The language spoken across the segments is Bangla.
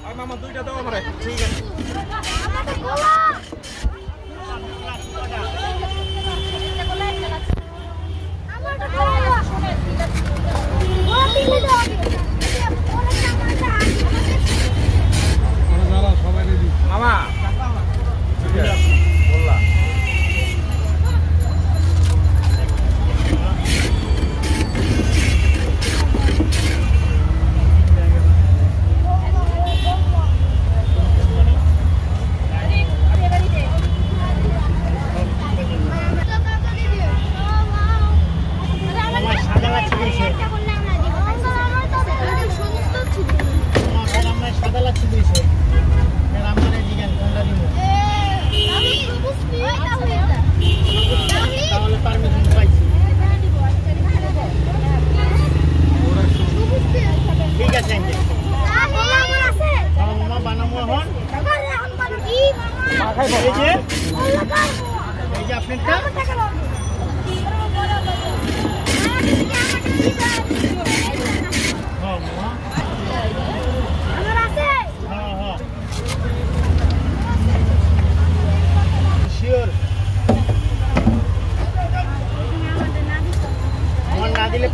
মামা দুইটা দাও আমারে। ঠিক আছে। মামা বললা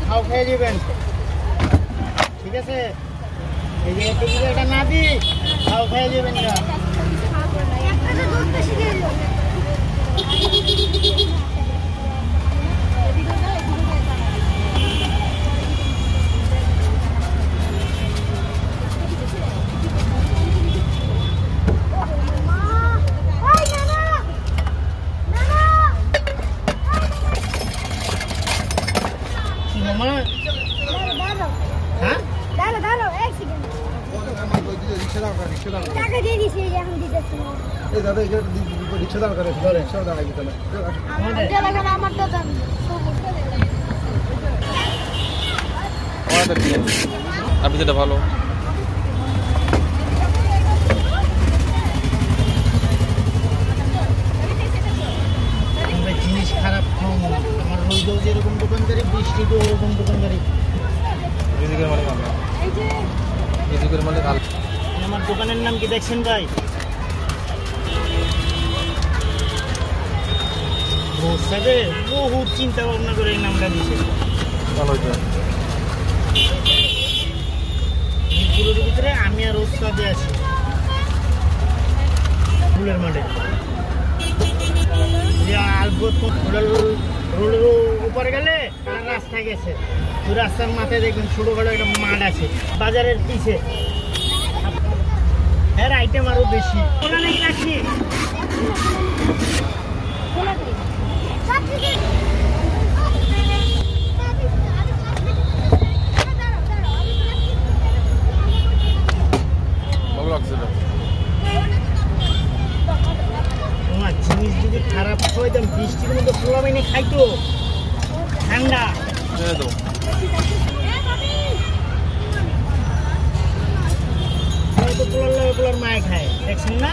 খাও খেয়ে যাবেন ঠিক আছে এই যে এটা না দি খাও খেয়ে যাবেন না আপনি যেটা ভালো জিনিস খারাপ আমার রোজও যেরকম দোকানদারি বৃষ্টিতে ওরকম দোকানদারি মালিক আমার দোকানের নাম কি দেখছেন ভাই বহুত চিন্তা ভাবনা করে এই নামটা দিছে মিরপুরের ভিতরে আমি আর ওস্তাদে আছি ফুলের মাঠে রোডের উপরে গেলে রাস্তায় গেছে রাস্তার মাথায় দেখবেন ছোটখাটো একটা মাঠ আছে বাজারের পিছে এর আইটেম আরো বেশি রাখি তোমার জিনিস যদি খারাপ হয় তো বৃষ্টির মধ্যে পোলা বাইনে খাইতো ঠান্ডা পোলার মায়ে খায় দেখছেন না